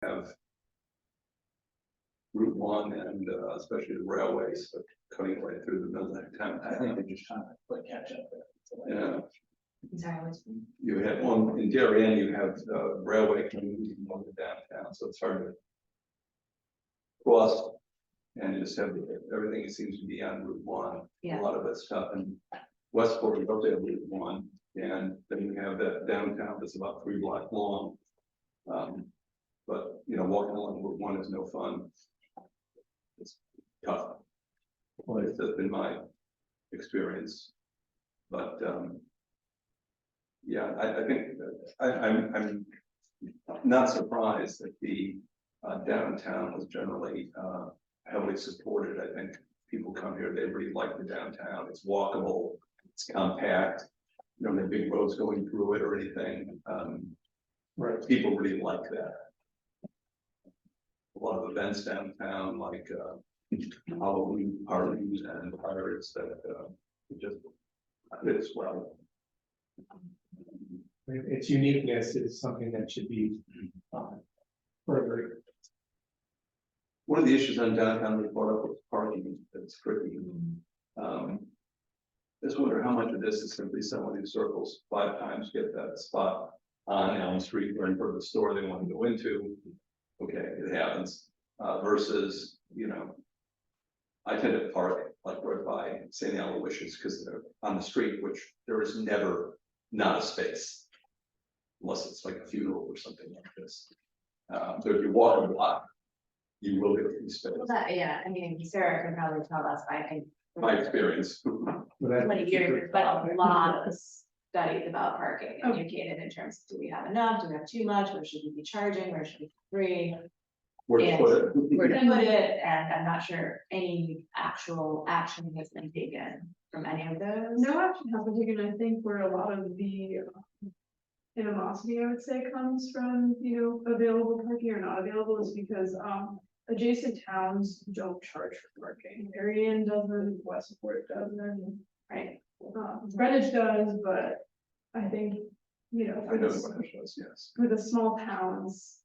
have Route 1 and especially the railways cutting right through the middle of town. I think they're just trying to play catch up there. Yeah, Exactly. you have one in Darien, you have railway coming into downtown, so it's hard to cross. And you just have everything seems to be on Route 1. Yeah. A lot of that stuff in Westport, you also have Route 1, and then you have that downtown that's about 3 blocks long. But you know, walking along Route 1 is no fun. It's tough. Well, it's just been my experience. But yeah, I think I'm not surprised that the downtown was generally heavily supported. I think people come here, they really like the downtown. It's walkable, it's compact. You don't have big roads going through it or anything. Right. People really like that. A lot of events downtown, like Halloween parties and pirates, that it just fits well. Its uniqueness is something that should be further. One of the issues on downtown we brought up was parking. That's tricky. Just wonder how much of this is simply someone who circles 5 times, get that spot on Elm Street or in front of the store they want to go into. Okay, it happens. Versus, you know, I tend to park like right by St. Aloysius because they're on the street, which there is never not a space. Unless it's like a funeral or something like this. So if you walk a block, you will get a space. Well, yeah, I mean, Sarah can probably tell us by My experience. 20 years, but a lot of studies about parking indicated in terms of, do we have enough, do we have too much, where should we be charging, where should we be free? Where to put it. Where to put it, and I'm not sure any actual action has been taken from any of those. No action has been taken. I think where a lot of the animosity, I would say, comes from, you know, available parking or not available is because adjacent towns don't charge for parking. Darien doesn't, Westport doesn't, Right. Greenwich does, but I think, you know, I know what it was, yes. for the small towns,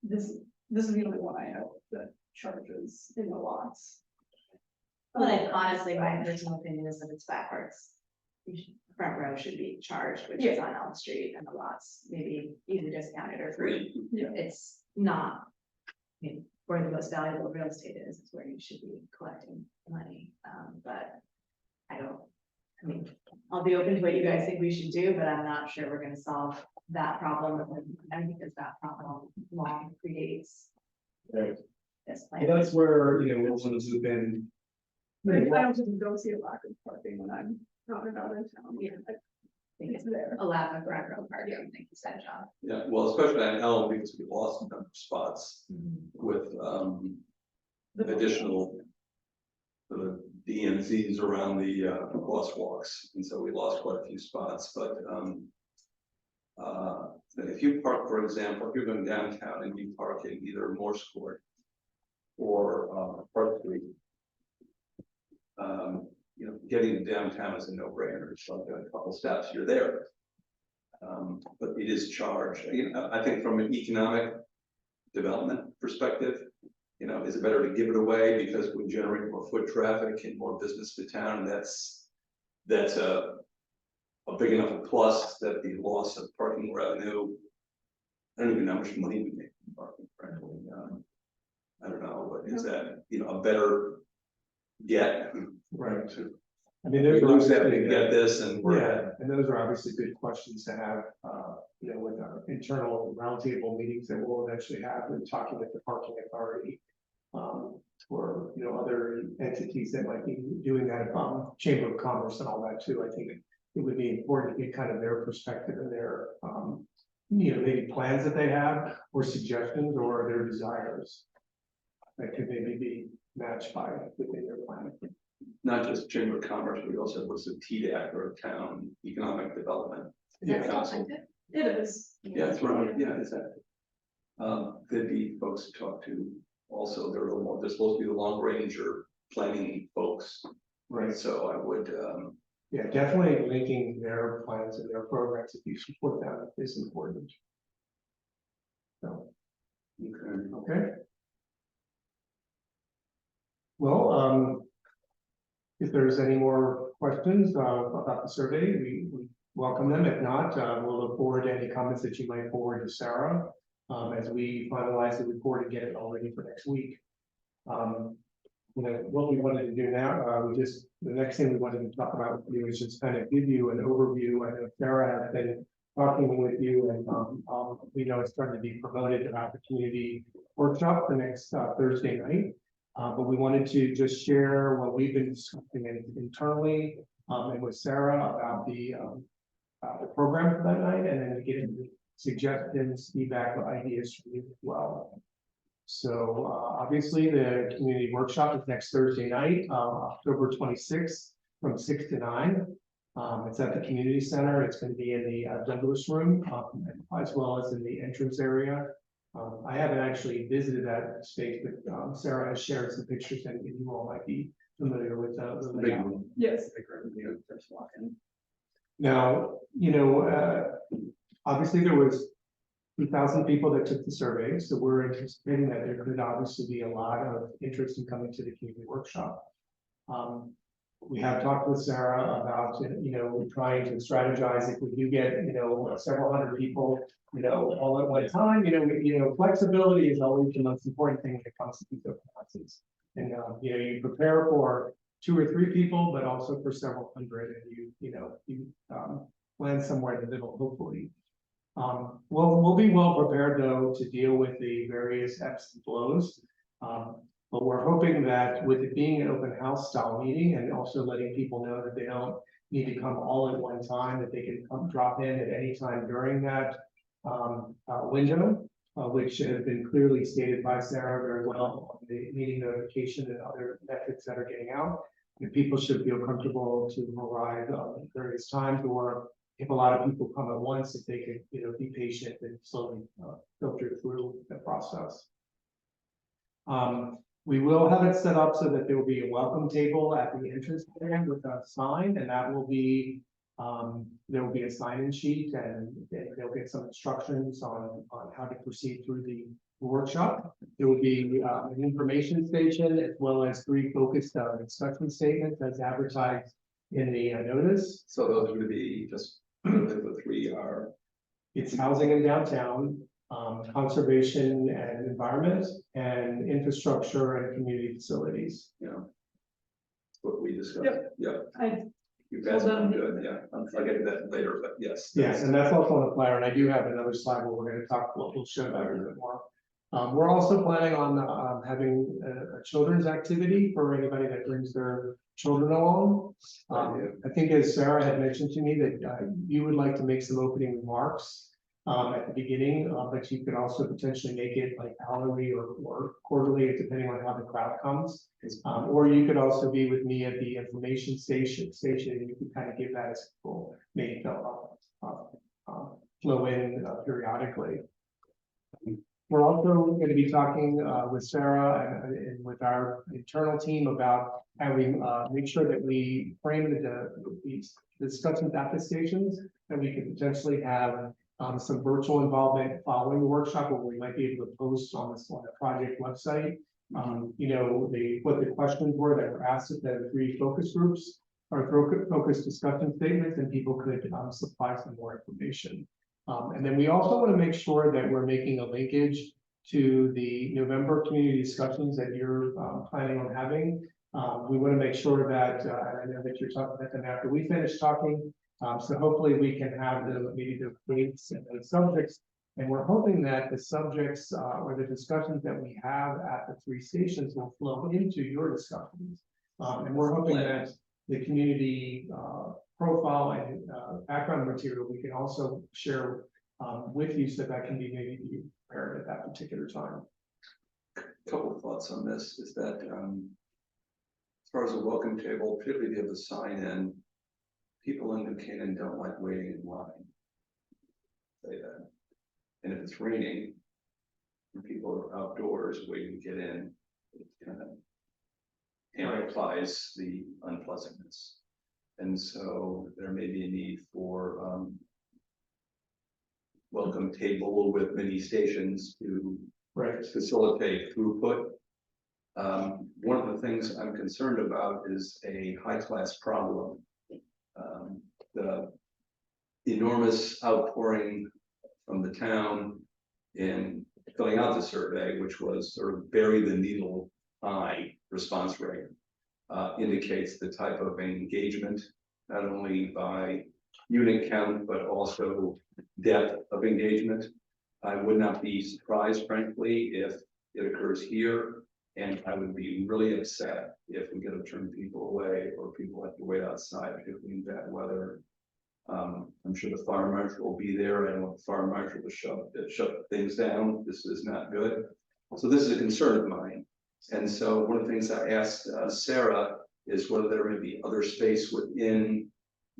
this is the only one I know that charges in the lots. Well, and honestly, my personal opinion is that it's backwards. Front row should be charged, which is on Elm Street, and the lots maybe either discounted or free. Yeah. It's not, I mean, where the most valuable real estate is where you should be collecting money. But I mean, I'll be open to what you guys think we should do, but I'm not sure we're gonna solve that problem. And because that problem long predates Right. this plan. Well, that's where, you know, Wilson's have been. I don't just don't see a lack of parking when I'm not in town. Yeah. I think it's there. A lack of front row parking, I think you said, John. Yeah, well, especially on Elm, because we lost a number of spots Mm-hmm. with additional DNZs around the crosswalks, and so we lost quite a few spots, but if you park, for example, if you're going downtown and you park in either Morse Court or Park Street, you know, getting to downtown is a no-brainer. It's like a couple steps, you're there. But it is charged. You know, I think from an economic development perspective, you know, is it better to give it away because we generate more foot traffic and more business to town? That's a big enough a plus that the loss of parking revenue. I don't even know how much money we make from parking, frankly. I don't know, but is that, you know, a better get? Right. To I mean, we there's lose that, obviously, we get this, and we're yeah, and those are obviously good questions to have, you know, with our internal roundtable meetings that we'll eventually have and talking with the parking authority. Or, you know, other entities that might be doing that, Chamber of Commerce and all that too. I think it would be important to get kind of their perspective and their, you know, maybe plans that they have or suggestions or their desires. That could maybe be matched by within your plan. not just Chamber of Commerce, but we also have what's the TDAC or Town Economic Development. That's Yeah, all I did. It is. Yeah, it's right, yeah, exactly. There'd be folks to talk to. Also, they're a little more, they're supposed to be the long range or planning folks. Right. So I would, Yeah, definitely linking their plans and their programs, if you support them, is important. So, Okay. Okay. Well, if there's any more questions about the survey, we welcome them. If not, we'll look forward to any comments that you might forward to Sarah as we finalize the report and get it all ready for next week. You know, what we wanted to do now, the next thing we wanted to talk about with you is just kind of give you an overview. I know Sarah has been talking with you, and we know it's starting to be promoted about the community workshop the next Thursday night. But we wanted to just share what we've been discussing internally and with Sarah about the program for that night, and then to get into suggestions, feedback, or ideas from you as well. So obviously the community workshop is next Thursday night, October 26th from 6 to 9. It's at the community center. It's going to be in the Douglas room as well as in the entrance area. I haven't actually visited that space, but Sarah has shared some pictures and you all might be familiar with the Big layout. room. Yes. Big room, you know, first walk in. Now, you know, obviously there was 2,000 people that took the survey, so we're anticipating that there could obviously be a lot of interest in coming to the community workshop. We have talked with Sarah about, you know, trying to strategize if we do get, you know, several hundred people, you know, all at one time. You know, flexibility is always the most important thing when it comes to these open houses. And you know, you prepare for 2 or 3 people, but also for several hundred, and you land somewhere in the middle, hopefully. We'll be well prepared though to deal with the various ebbs and flows. But we're hoping that with it being an open house style meeting and also letting people know that they don't need to come all at one time, that they can come drop in at any time during that window, which has been clearly stated by Sarah very well on the meeting notification and other methods that are getting out. And people should feel comfortable to arrive at various times, or if a lot of people come at once, if they could, you know, be patient and slowly filter through the process. We will have it set up so that there will be a welcome table at the entrance area with a sign, and that will be, there will be a sign-in sheet, and they'll get some instructions on how to proceed through the workshop. There will be an information station as well as 3 focused instruction statements as advertised in the notice. So those would be just, the 3 are. It's housing in downtown, conservation and environment, and infrastructure and community facilities. You know. What we discussed. Yep. Yeah, I you guys Well are done. good, yeah, I'll get to that later, but yes. Yes, and that's also on the flyer, and I do have another slide where we're going to talk, we'll show that a little bit more. We're also planning on having a children's activity for anybody that brings their children along. I think as Sarah had mentioned to me that you would like to make some opening remarks at the beginning, but you could also potentially make it like hourly or quarterly, depending on how the crowd comes. Or you could also be with me at the information station, and you could kind of give that as people may flow in periodically. We're also going to be talking with Sarah and with our internal team about how we make sure that we frame these discussions at the stations, that we could potentially have some virtual involvement following the workshop, where we might be able to post on the project website. You know, what the questions were that were asked at the 3 focus groups or focus discussion statements, and people could supply some more information. And then we also want to make sure that we're making a linkage to the November community discussions that you're planning on having. We want to make sure that, I know that you're talking about them after we finish talking. So hopefully we can have maybe the dates and the subjects. And we're hoping that the subjects or the discussions that we have at the 3 stations will flow into your discussions. And we're hoping that the community profile and background material we can also share with you, so that can be maybe prepared at that particular time. Couple of thoughts on this is that as far as a welcome table, particularly if you have the sign in, people in New Canaan don't like waiting in line. Say that. And if it's raining and people are outdoors waiting to get in, it kind of amplifies the unpleasantness. And so there may be a need for welcome table with many stations to Right. facilitate throughput. One of the things I'm concerned about is a high-class problem. The enormous outpouring from the town in filling out the survey, which was sort of bury the needle high response rate, indicates the type of engagement, not only by unit count, but also depth of engagement. I would not be surprised, frankly, if it occurs here, and I would be really upset if we get to turn people away or people have to wait outside, particularly in bad weather. I'm sure the fire marshal will be there. I don't want the fire marshal to shut things down. This is not good. So this is a concern of mine. And so one of the things I asked Sarah is whether there may be other space within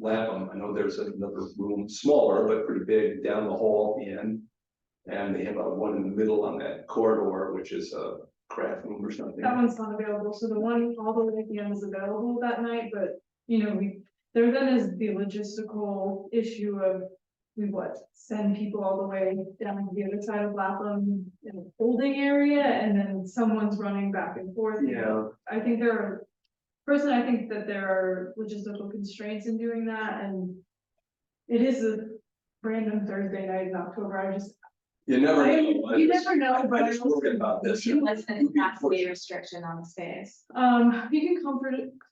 Lapham. I know there's another room, smaller, but pretty big, down the hall at the end. And they have one in the middle on that corridor, which is a craft room or something. That one's not available, so the one all the way at the end is available that night, but, you know, there then is the logistical issue of, send people all the way down to the other side of Lapham in the holding area, and then someone's running back and forth. Yeah. I think personally, I think that there are logistical constraints in doing that, and it is a random Thursday night in October. You never know. You never know, but I just worry about this. What's the capacity restriction on the space? You can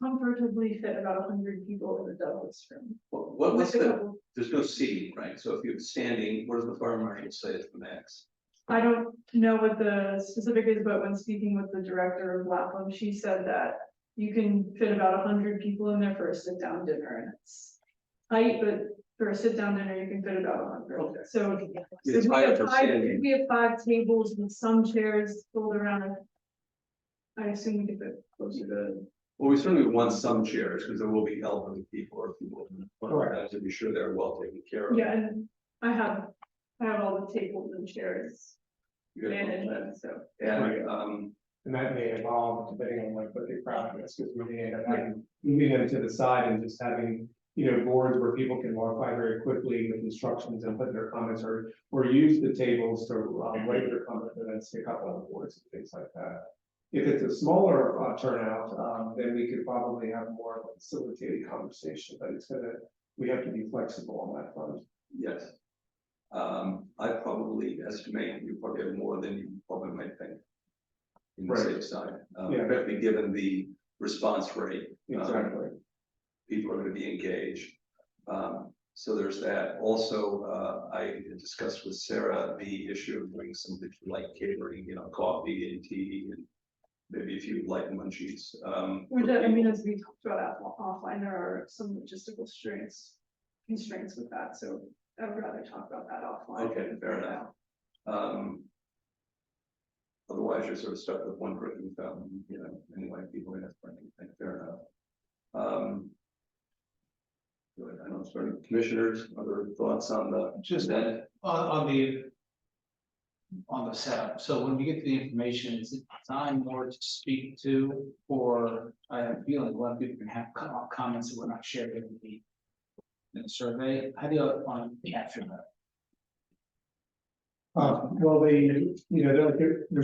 comfortably fit about 100 people in the Douglas room. What's there's no seating, right? So if you're standing, what does the fire marshal say is the max? I don't know what the specific is, but when speaking with the director of Lapham, she said that you can fit about 100 people in there for a sit-down dinner, and it's tight, but for a sit-down dinner, you can fit about 100. Okay. So It's high for standing. we have 5 tables with some chairs folded around. I assume we could fit closer to. Well, we certainly want some chairs because there will be elderly people or people Correct. to be sure they're well taken care of. Yeah, and I have all the tables and chairs Good. managed, so. And, And that may evolve depending on what the crowd is, because we may end up moving them to the side and just having, boards where people can walk by very quickly with instructions and put their comments, or use the tables to write their comments and then stick up on the boards and things like that. If it's a smaller turnout, then we could probably have more of a facilitated conversation, but we have to be flexible on that front. yes. I probably estimate you probably have more than you probably might think. In the Right. safe side, Yeah. especially given the response rate. Exactly. People are gonna be engaged. So there's that. Also, I discussed with Sarah the issue of doing some light catering, coffee and tea and maybe a few light munchies. As we talked about offline, there are some logistical constraints with that, so I would rather talk about that offline. Okay, fair enough. Otherwise, you're sort of stuck with one drinking fountain, anyway, people are gonna have to drink anything, fair enough. Good, I don't know, commissioners, other thoughts on the? Just that? on the setup, so when we get the information, is it designed more to speak to, or I have a feeling a lot of people can have comments that were not shared in the survey, how do you want to capture that? Well, there's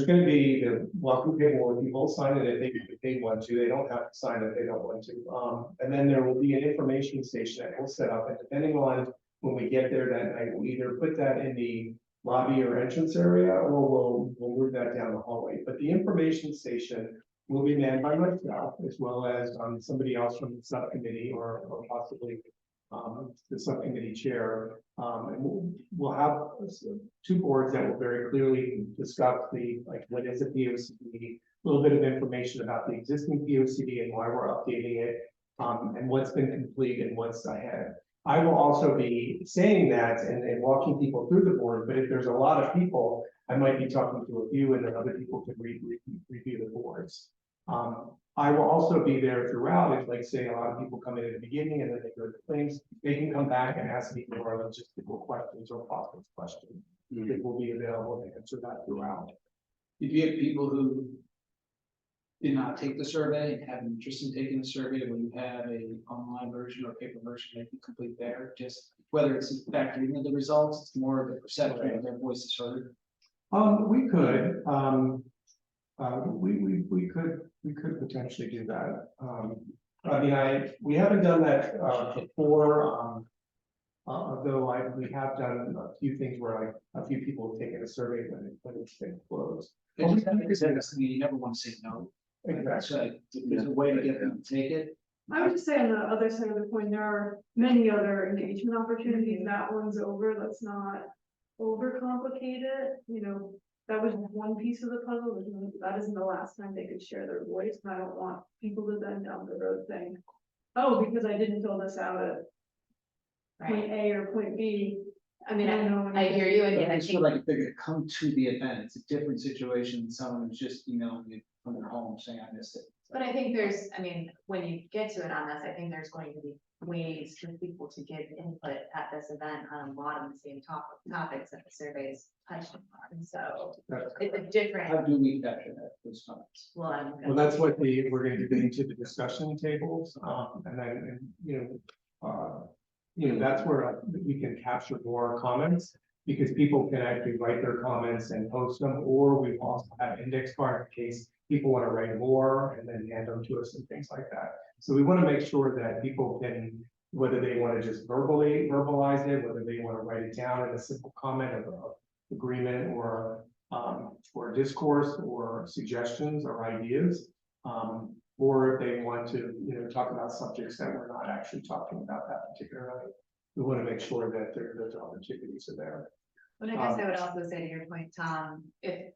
gonna be the welcome table where people sign it if they want to, they don't have to sign it if they don't want to. And then there will be an information station that we'll set up, and depending on when we get there that night, we'll either put that in the lobby or entrance area, or we'll move that down the hallway. But the information station will be manned by myself, as well as somebody else from the subcommittee or possibly the subcommittee chair. And we'll have 2 boards that will very clearly discuss what is a POCD, a little bit of information about the existing POCD and why we're updating it, and what's been complete and what's ahead. I will also be saying that and walking people through the board, but if there's a lot of people, I might be talking to a few and then other people can review the boards. I will also be there throughout. If, like, say, a lot of people come in at the beginning and then they go to things, they can come back and ask me more logistical questions or process questions. It will be available to answer that throughout. If you have people who did not take the survey and have an interest in taking the survey, when you have a online version or paper version, they can complete there, just whether it's factored into the results, it's more of the perception of their voices heard. We could, we could potentially do that. I mean, we haven't done that, before, although we have done a few things where like, a few people have taken a survey when it's been closed. You never want to say no. Exactly. So there's a way to get them to take it. I would just say on the other side of the coin, there are many other engagement opportunities. That one's over. Let's not overcomplicate it, you know. That was one piece of the puzzle. That isn't the last time they could share their voice, and I don't want people to then down the road think, oh, because I didn't fill this out at point Right, A or point B. I mean, don't know I hear you, and I I just feel think, like if they're gonna come to the event, it's a different situation than someone who's just emailing you from their home saying I missed it. but I think there's, I mean, when you get to it on this, I think there's going to be ways for people to give input at this event on a lot of the same topics that the surveys touched on, so it's a How different, do we capture that, those comments? well, Well, that's what we're gonna be getting to the discussion tables, and then, that's where we can capture more comments. Because people can actually write their comments and post them, or we also have index card in case people want to write more and then hand them to us and things like that. So we want to make sure that people can, whether they want to just verbalize it, whether they want to write it down in a simple comment of agreement or discourse or suggestions or ideas. Or if they want to, talk about subjects that we're not actually talking about that particular night. We want to make sure that those opportunities are there. but I guess I would also say to your point, Tom, if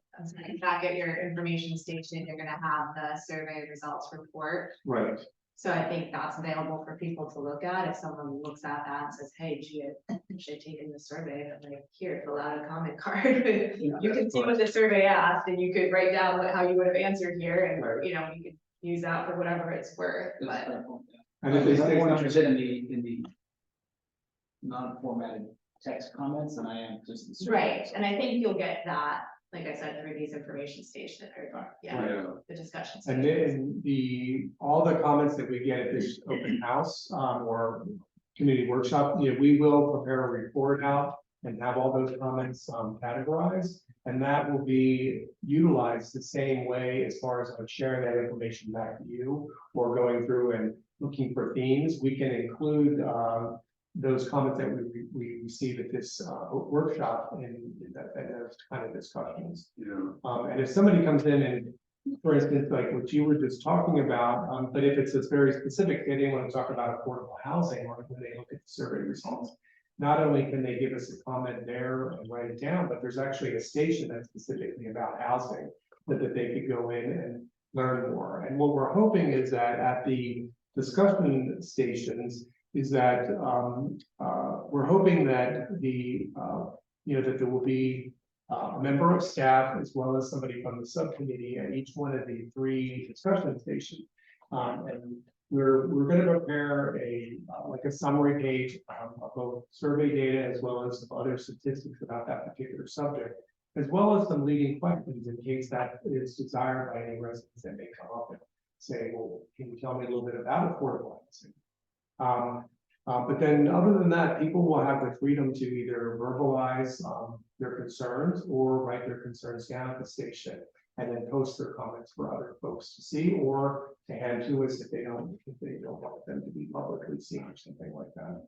back at your information station, you're gonna have the survey results report. Right. So I think that's available for people to look at. If someone looks at that and says, hey, gee, I should have taken the survey, I'm like, here, fill out a comment card. You can see what the survey asked, and you could write down how you would have answered here, and, you could use that for whatever it's worth, That's a but. fair point, yeah. And if they I'm say more something- interested in the non-formatted text comments than I am just the survey. Right, and I think you'll get that, like I said, through these information station, or, Yeah. the discussions. And then all the comments that we get at this open house, or community workshop, we will prepare a report out and have all those comments, categorized. And that will be utilized the same way as far as sharing that information back to you or going through and looking for themes. We can include, those comments that we receive at this, workshop in those kind of discussions. And if somebody comes in and, for instance, like what you were just talking about, but if it's a very specific, they didn't want to talk about affordable housing, or when they look at the survey results, not only can they give us a comment there and write it down, but there's actually a station that's specifically about housing that they could go in and learn more. And what we're hoping is that at the discussion stations is that we're hoping that that there will be a member of staff as well as somebody from the subcommittee at each one of the 3 discussion stations. And we're going to prepare a summary page of both survey data as well as other statistics about that particular subject, as well as some leading questions in case that is desired by any residents that may come up and say, well, can you tell me a little bit about affordable housing? But then other than that, people will have the freedom to either verbalize their concerns or write their concerns down at the station and then post their comments for other folks to see or to hand to us if they don't want them to be publicly seen or something like that.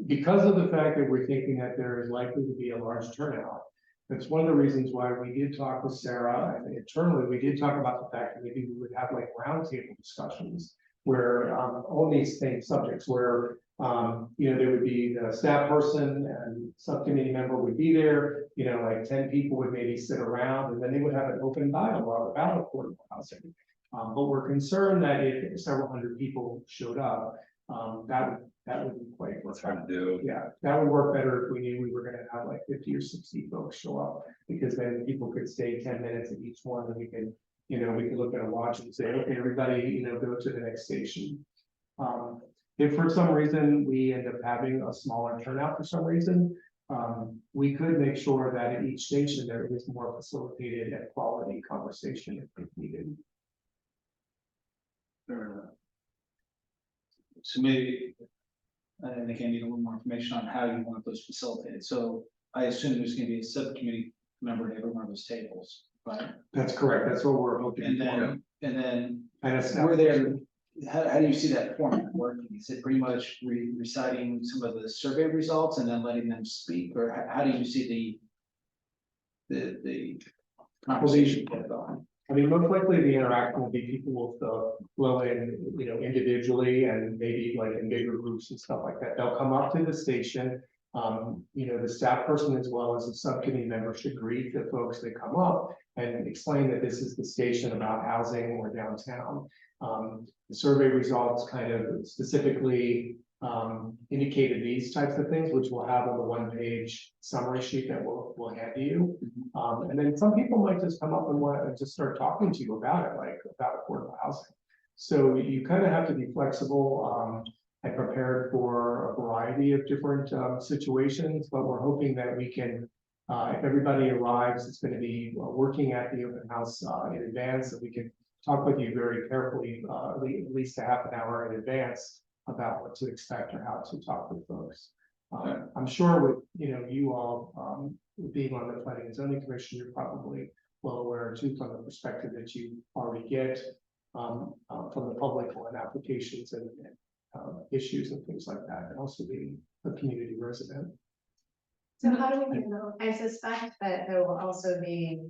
Because of the fact that we're thinking that there is likely to be a large turnout, that's one of the reasons why we did talk with Sarah, and internally we did talk about the fact that maybe we would have like roundtable discussions where all these same subjects where there would be the staff person and subcommittee member would be there, like 10 people would maybe sit around and then they would have an open dialogue about affordable housing. But we're concerned that if several hundred people showed up, that would be quite. That's hard to do. Yeah, that would work better if we knew we were gonna have like 50 or 60 folks show up, because then people could stay 10 minutes at each one and we could look at a watch and say, okay, everybody, go to the next station. If for some reason we end up having a smaller turnout for some reason, we could make sure that at each station there is more facilitated and quality conversation if needed. So maybe, I think I need a little more information on how you want those facilitated. So I assume there's gonna be a subcommittee member at every one of those tables, right? That's correct, that's what we're hoping And for. then, And a staff we're there, person. how do you see that format working? Is it pretty much reciting some of the survey results and then letting them speak, or how do you see the conversation get going? I mean, most likely the interaction will be people will flow in, you know, individually and maybe like in bigger groups and stuff like that. They'll come up to the station. You know, the staff person as well as the subcommittee member should greet the folks that come up and explain that this is the station about housing or downtown. The survey results kind of specifically indicated these types of things, which we'll have on the one-page summary sheet that we'll hand to you. And then some people might just come up and want to just start talking to you about it, like about affordable housing. So you kind of have to be flexible and prepared for a variety of different situations, but we're hoping that we can, if everybody arrives, it's going to be working at the open house in advance, that we can talk with you very carefully, at least a half an hour in advance about what to expect or how to talk with folks. I'm sure with, you know, you all being on the Planning and Zoning Commission, you're probably well aware too, from the perspective that you already get from the public on applications and issues and things like that, and also being a community resident. So how do we handle, I suspect that there will also be,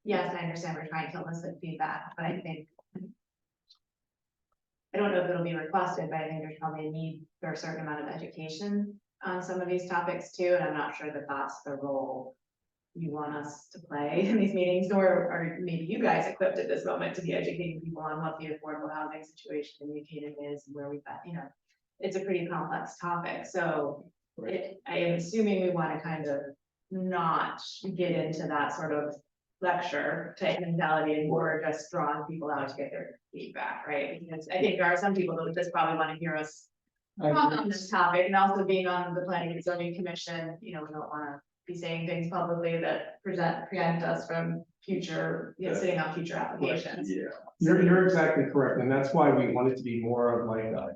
yes, I understand we're trying to elicit feedback, but I think. I don't know if it'll be requested, but I think there's probably a need for a certain amount of education on some of these topics too, and I'm not sure that that's the role you want us to play in these meetings, or maybe you guys equipped at this moment to be educating people on what the affordable housing situation in New Canaan is, and where we've got, you know, it's a pretty complex topic, so I am assuming we want to kind of not get into that sort of lecture type mentality and more just drawing people out to get their feedback, right? Because I think there are some people that would just probably want to hear us talk on this topic, and also being on the Planning and Zoning Commission, you know, we don't want to be saying things publicly that preempt us from future, you know, sitting on future applications. Yeah. You're exactly correct, and that's why we want it to be more of like a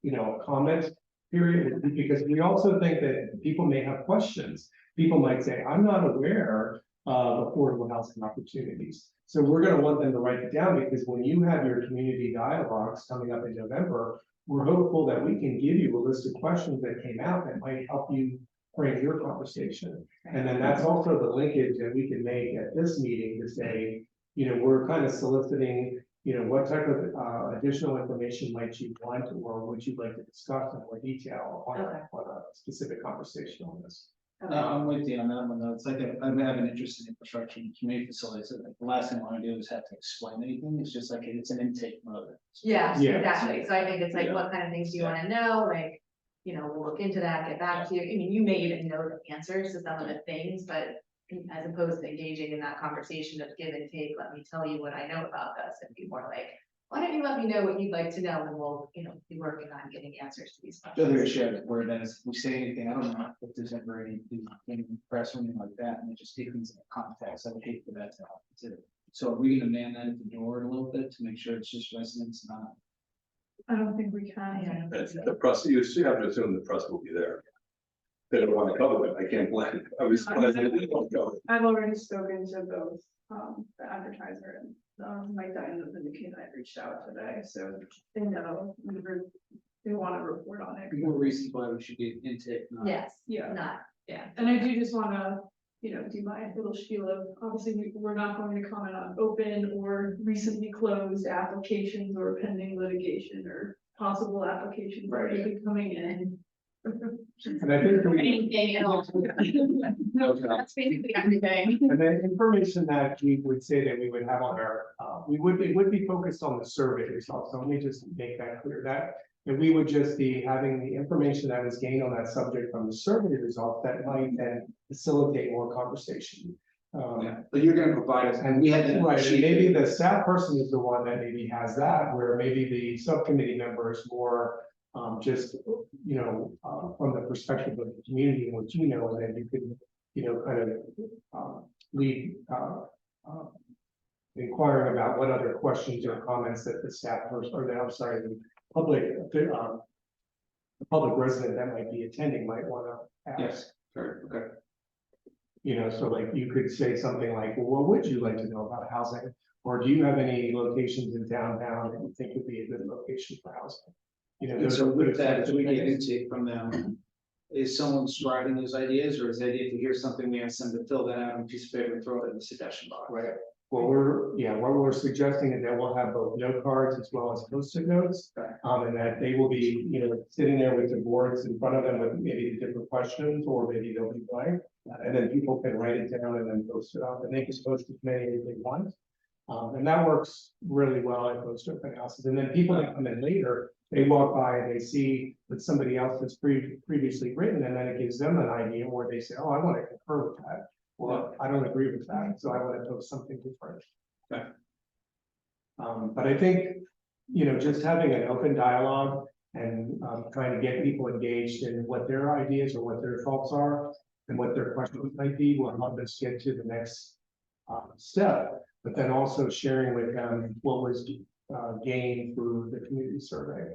you know, comment period, because we also think that people may have questions. People might say, I'm not aware of affordable housing opportunities. So we're going to want them to write it down, because when you have your community dialogues coming up in November, we're hopeful that we can give you a list of questions that came out that might help you frame your conversation. And then that's also the linkage that we can make at this meeting to say, you know, we're kind of soliciting, you know, what type of additional information might you want, or would you like to discuss in more detail on a specific conversation on this? I'm with you on that one, though. It's like I have an interest in infrastructure and community facilities. So the last thing I want to do is have to explain anything. It's just like it's an intake mode. Yeah, Yeah. exactly, so I think it's like, Yeah. what kind of things do you want to know, like, you know, we'll look into that, get back to you, I mean, you may even know the answers to some of the things, but as opposed to engaging in that conversation of give and take, let me tell you what I know about this, and be more like, why don't you let me know what you'd like to know, and we'll, you know, be working on getting answers to these The other questions. issue is where then if we say anything, I don't know if there's ever any press or anything like that, and it just take things into context. I would hate for that to happen too. So are we gonna man that at the door a little bit to make sure it's just residents, not? I don't think we can. Yeah. That's the press, you have to assume the press will be there. They don't want to cover it, I can't blame, I was surprised they didn't want to cover it. I've already spoken to both, the advertiser and, Mike Diamond of the New Canaan. I reached out today, so they know, they want to report on it. More reasons why we should get intake, not. Yes, Yeah, not, yeah. and I do just wanna, you know, do my little spiel of, obviously, we're not going to comment on open or recently closed applications or pending litigation or possible applications that may be coming in. And I think we, Anything at all. That's basically everything. and the information that we would say that we would have on our, we would be focused on the survey results. So let me just make that clear, that we would just be having the information that is gained on that subject from the survey results that might then facilitate more conversation. Yeah, but you're gonna provide us, and we had that. Right, and sheet. maybe the staff person is the one that maybe has that, where maybe the subcommittee member is more just, you know, from the perspective of the community and what you know, and then you could, you know, kind of lead inquiring about what other questions or comments that the staff person, or the, I'm sorry, the public resident that might be attending might want to ask. Yes, sure, okay. So like you could say something like, well, what would you like to know about housing? Or do you have any locations in downtown that you think would be a good location for housing? And those so are with good that, types do of we get things. intake from them? Is someone scribing those ideas, or is the idea to hear something, we ask them to fill that out on a piece of paper and throw it in the suggestion box? Right. Well, what we're suggesting is that we'll have both note cards as well as post-it notes. Okay. And that they will be, sitting there with the boards in front of them with maybe the different questions, or maybe they'll be blank. And then people can write it down and then post it up, and they can post as many as they want. And that works really well at most open houses. And then people that come in later, they walk by and they see what somebody else has previously written, and then it gives them an idea where they say, oh, I want to concur with that. Or I don't agree with that, so I want to post something different. Okay. But I think, just having an open dialogue and trying to get people engaged in what their ideas or what their thoughts are and what their questions might be will help us get to the next step. But then also sharing with them what was gained through the community survey.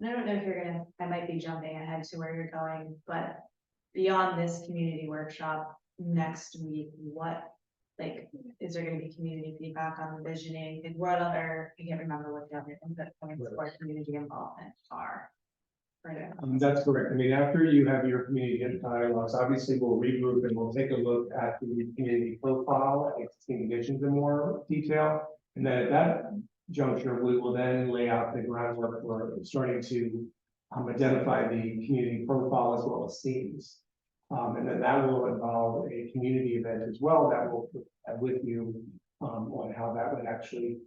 And I don't know if I might be jumping ahead to where you're going, but beyond this community workshop next week, is there gonna be community feedback on the visioning? And what other, I can't remember what the other input points for community involvement are. Right. That's correct. I mean, after you have your community dialogues, obviously we'll regroup and we'll take a look at the community profile and existing conditions in more detail. And then at that juncture, we will then lay out the groundwork for starting to identify the community profile as well as themes. And then that will involve a community event as well that will have with you on how that would actually,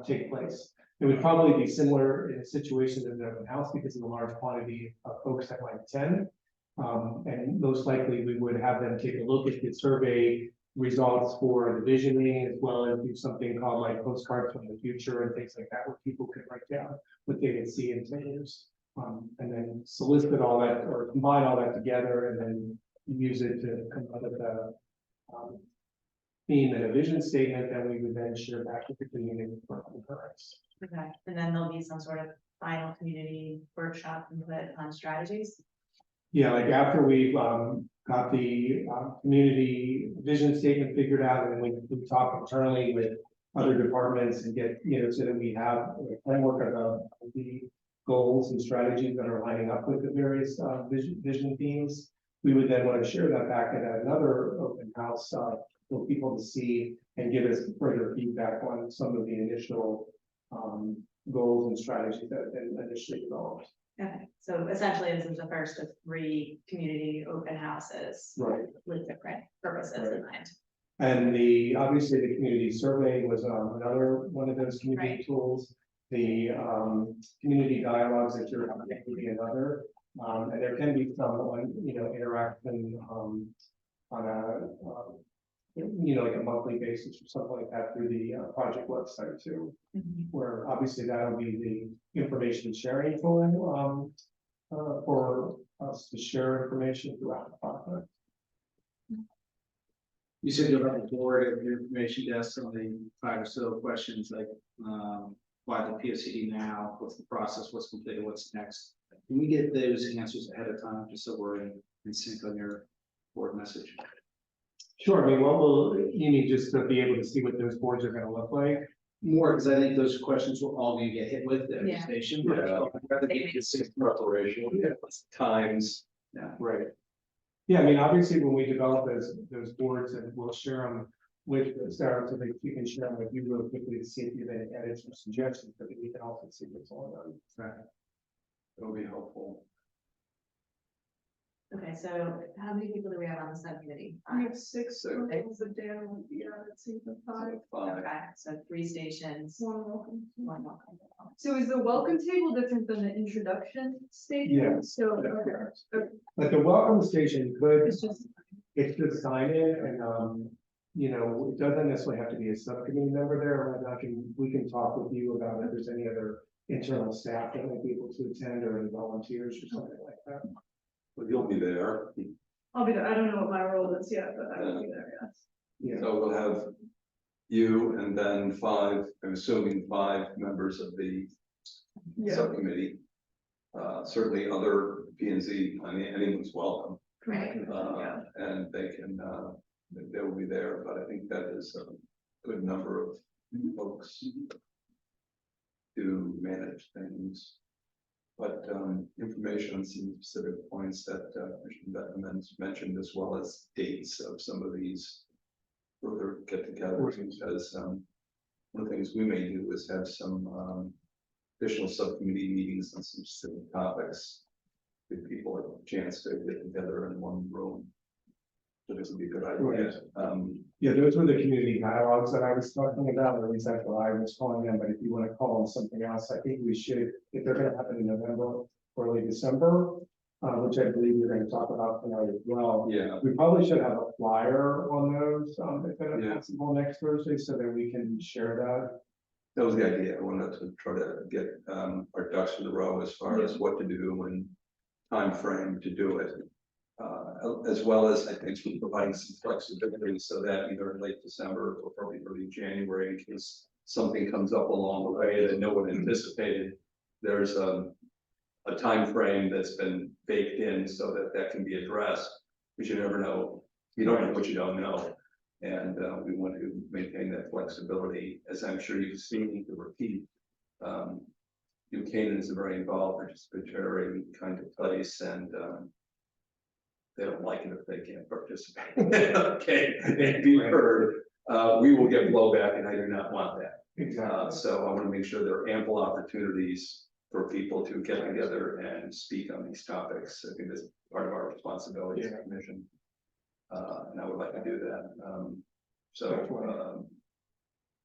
take place. It would probably be similar in a situation as an open house because of the large quantity of folks that might attend. And most likely we would have them take a look at the survey results for the visioning, as well as do something called like postcards from the future and things like that, where people could write down what they would see in 10 years. And then solicit all that or combine all that together and then use it to come up with a theme and a vision statement that we would then share back with the community for concurrence. Okay, and then there'll be some sort of final community workshop input on strategies. Yeah, like after we've got the community vision statement figured out, and then we talk internally with other departments and get, so that we have a framework of the goals and strategies that are lining up with the various vision themes. We would then want to share that back at another open house for people to see and give us further feedback on some of the initial goals and strategies that have been initially developed. Okay, so essentially this is the first of 3 community open houses. Right. With different purposes in mind. And obviously the community survey was another one of those community tools. The community dialogues that you're having would be another. And there can be some interaction on a like a monthly basis or something like that through the project website too, where obviously that'll be the information sharing tool for us to share information throughout the project. You said you'll have a board of your information desk on the 5 or so questions like why the POCD now, what's the process, what's completed, what's next. Can we get those answers ahead of time just so we're in sync on your board message? Sure. I mean, what will you need just to be able to see what those boards are going to look like? More, because I think those questions will all gonna get hit with at the Yeah. station. Yeah. I'd rather be consistent. Preparation, times. Yeah. Right. Yeah, I mean, obviously, when we develop those boards, and we'll share them with Sarah, so that you can share them with you real quickly to see if you have any edits or suggestions, but we can also see what's going on. Right. It'll be helpful. Okay, so how many people do we have on the subcommittee? We have 6 circles of data, it seems like 5. Okay, so 3 stations, 1 welcome. 1 welcome. So is the welcome table different than the introduction stage? Yeah. So, okay, But the welcome station could, it's just, it's just sign in and, it doesn't necessarily have to be a subcommittee member there. We can talk with you about if there's any other internal staff that might be able to attend or any volunteers or something like that. But you'll be there. I'll be there, I don't know what my role is yet, but I will be there, yes. Yeah. So we'll have you and then 5, I'm assuming 5 members of the Yeah, subcommittee. Certainly other P and Z, I mean, anyone's welcome. Right. And they can, they will be there, but I think that is a good number of folks to manage things. But information on some specific points that Commissioner Beckman mentioned, as well as dates of some of these further get-togethers, because one of the things we may do is have some additional subcommittee meetings on some specific topics. Give people a chance to get together in one room. So this would be a good idea. Yeah, those were the community dialogues that I was talking about, or at least that's what I was calling them, but if you want to call them something else, I think we should, if they're gonna happen in November, early December, which I believe you're gonna talk about tonight as well. Yeah, We probably should have a flyer on those, if they're Yeah. possible next Thursday, so that we can share that. that was the idea. I wanted to try to get our ducks in a row as far as what to do and time frame to do it. As well as I think we're providing some flexibility so that either in late December or probably early January, in case something comes up along the way that no one anticipated, there's a time frame that's been baked in so that that can be addressed. Because you never know, you don't know what you don't know. And we want to maintain that flexibility, as I'm sure you've seen to repeat. New Canaan is a very involved, participatory kind of place, and they don't like it if they can't participate. Okay, and be heard. We will get blowback, and I do not want that. Exactly. So I want to make sure there are ample opportunities for people to get together and speak on these topics. I think that's part of our responsibility as a commission. And I would like to do that.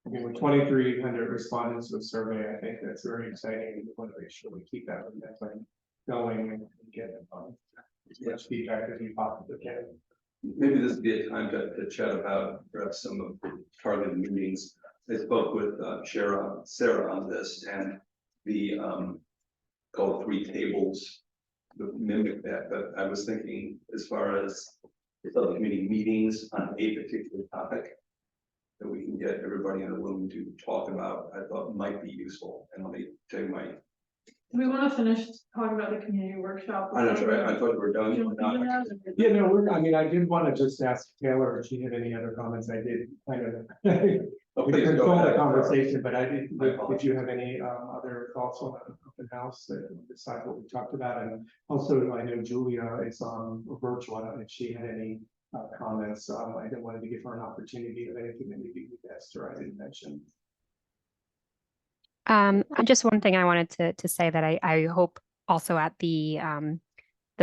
I mean, with 2,300 respondents to a survey, I think that's very exciting. We want to make sure we keep that momentum going and get as much feedback as we possibly can. Maybe this would be a time to chat about perhaps some of the targeted meetings. I spoke with Sarah on this, and the called 3 tables that mimic that, but I was thinking as far as subcommittee meetings on a particular topic that we can get everybody in a room to talk about, I thought might be useful. And let me tell you my. Do we want to finish talking about the community workshop? I'm not sure. I thought we were done. Or not. Yeah, no, I mean, I did want to just ask Taylor if she had any other comments. I did kind of Oh, we please go controlled the ahead. conversation, but I did, I did you have any other thoughts on the open house that besides what we talked about? And also, I know Julia is virtual, and if she had any comments, I didn't want to give her an opportunity of anything that maybe we asked her, I didn't mention. Just one thing I wanted to say that I hope also at the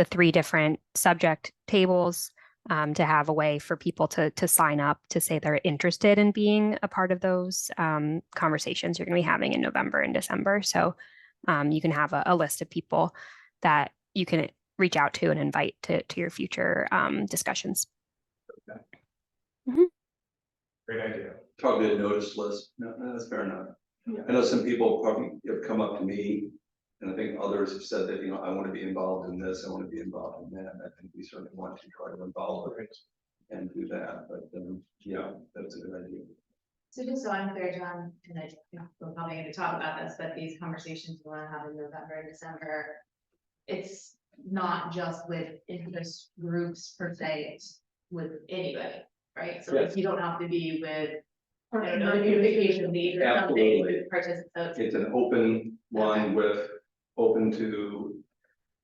3 different subject tables to have a way for people to sign up to say they're interested in being a part of those conversations you're going to be having in November and December. So you can have a list of people that you can reach out to and invite to your future discussions. Okay. Mhm. Great idea. Probably a notice list. No, that's fair enough. Yeah. I know some people probably have come up to me, and I think others have said that, I want to be involved in this, I want to be involved in that. I think we certainly want to try to involve it and do that, but yeah, that's a good idea. So just so I'm clear, John, and I think we're probably going to talk about this, but these conversations we want to have in November and December, it's not just with interest groups per se, it's with anybody, right? So Yes. you don't have to be with, I don't know, the communication lead or something Absolutely. with participants. It's an open one with, open to,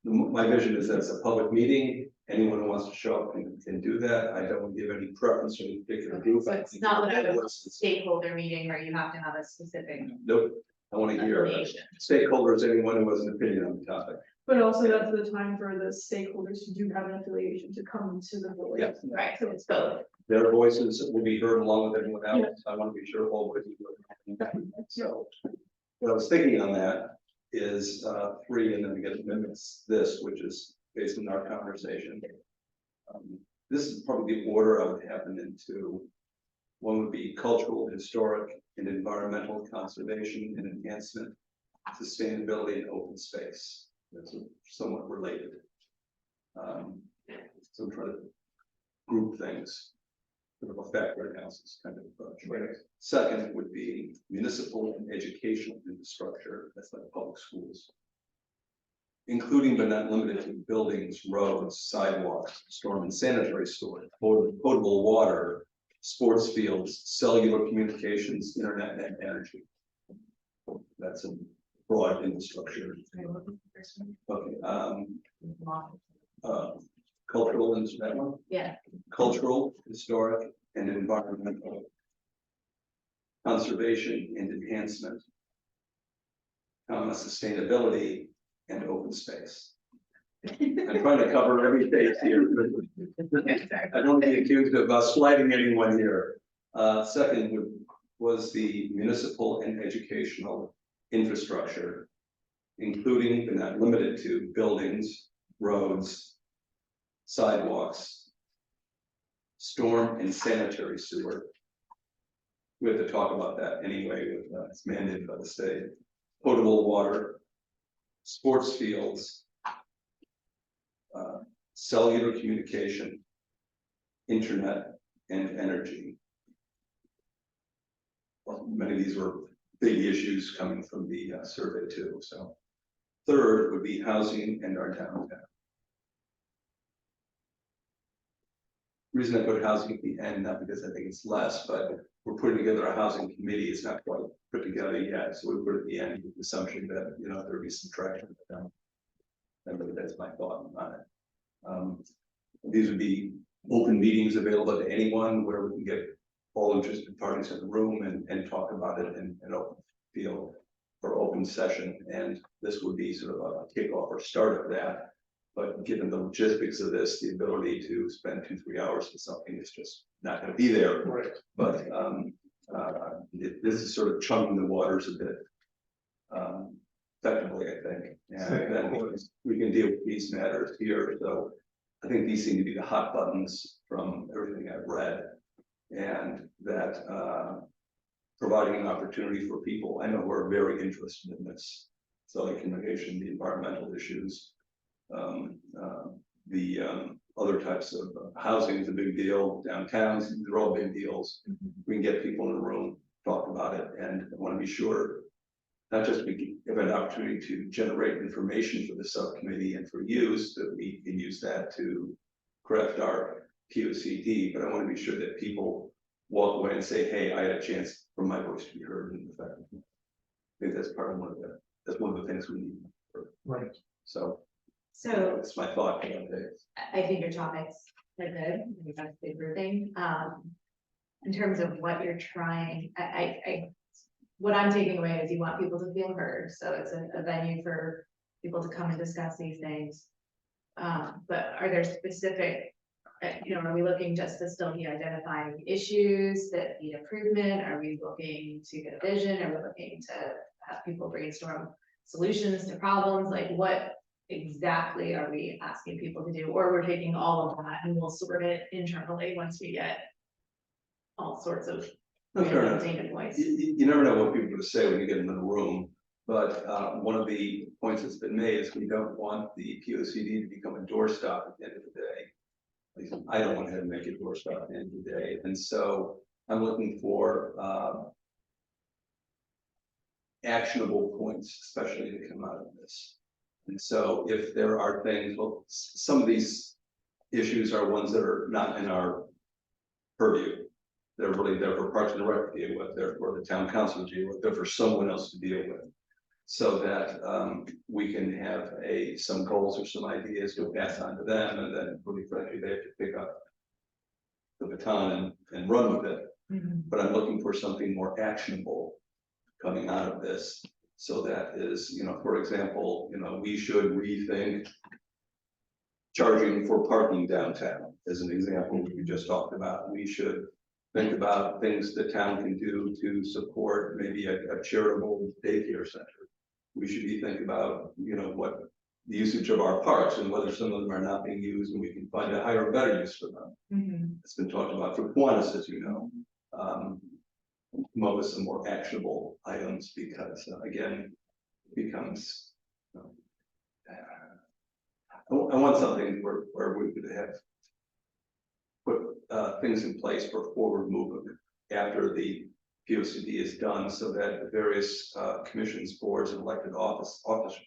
my vision is that it's a public meeting. Anyone who wants to show up can do that. I don't give any preference to any particular group. So it's not like a stakeholder meeting where you have to have a specific Nope, I want to hear affiliation. stakeholders, anyone who has an opinion on the topic. But also that's the time for the stakeholders who do have an affiliation to come to the board. Yeah. Right, so it's both. Their voices will be heard along with everyone else. I want to be sure all with you. So what I was thinking on that is 3, and then we get amendments this, which is based on our conversation. This is probably the order I would have them into. One would be cultural, historic, and environmental conservation and enhancement, sustainability, and open space. That's somewhat related. So I'm trying to group things. Sort of a factor analysis kind of approach. Right. Second would be municipal and educational infrastructure. That's like public schools. including but not limited to buildings, roads, sidewalks, storm and sanitary storage, potable water, sports fields, cellular communications, internet and energy. That's a broad infrastructure. Okay, cultural and that one, Yeah, cultural, historic and environmental. Conservation and enhancement. Sustainability and open space. I'm trying to cover every base here. I don't want to be accused of slighting anyone here. Second was the municipal and educational infrastructure, including but not limited to buildings, roads, sidewalks, storm and sanitary sewer. We have to talk about that anyway, with it's mandated by the state. Potable water, sports fields, cellular communication, internet and energy. Well, many of these were big issues coming from the survey too. So third would be housing and our downtown. Reason I put housing at the end, not because I think it's less, but we're putting together a housing committee. It's not quite put together yet, so we put it at the end with the assumption that, you know, there'll be some traction. That's my thought on it. These would be open meetings available to anyone where we can get all interested parties in the room and talk about it in an open field or open session. And this would be sort of a kickoff or start of that. But given the logistics of this, the ability to spend 2-3 hours on something is just not going to be there. Right. But this is sort of chunking the waters a bit. Effectively, I think, and then we can deal with these matters here. So I think these seem to be the hot buttons from everything I've read, and that providing an opportunity for people I know who are very interested in this, cellular communication, the environmental issues, the other types of housing is a big deal. Downtowns, they're all big deals. We can get people in the room, talk about it, and I want to be sure. Not just we give an opportunity to generate information for the subcommittee and for use, that we can use that to craft our POCD, but I want to be sure that people walk away and say, hey, I had a chance for my voice to be heard and effective. I think that's part of that's one of the things we need. Right. So so that's my thought. I think your topics are good. I think that's the good thing. In terms of what you're trying, what I'm taking away is you want people to feel heard. So it's a venue for people to come and discuss these things. But are there specific, are we looking just to still be identifying issues that need improvement? Are we looking to get a vision? Are we looking to have people brainstorm solutions to problems? Like, what exactly are we asking people to do? Or we're taking all of that and we'll sort it internally once we get all sorts of data points. You never know what people are going to say when you get into the room, but one of the points that's been made is we don't want the POCD to become a doorstop at the end of the day. At least I don't want to have to make a doorstop at the end of the day. And so I'm looking for actionable points, especially to come out of this. And so if there are things, well, some of these issues are ones that are not in our purview. They're really there for Parks and Rec to deal with, they're for the town council to deal with, they're for someone else to deal with. So that we can have some goals or some ideas to pass on to them, and then really frankly, they have to pick up the baton and run with it. But I'm looking for something more actionable coming out of this. So that is, for example, we should rethink charging for parking downtown as an example we just talked about. We should think about things the town can do to support maybe a charitable daycare center. We should be thinking about, what the usage of our parks and whether some of them are not being used and we can find a higher or better use for them. It's been talked about for Kiwanis, as you know. Come up with some more actionable items because again, it becomes, I want something where we could have put things in place for forward movement after the POCD is done, so that the various commissions, boards, and elected office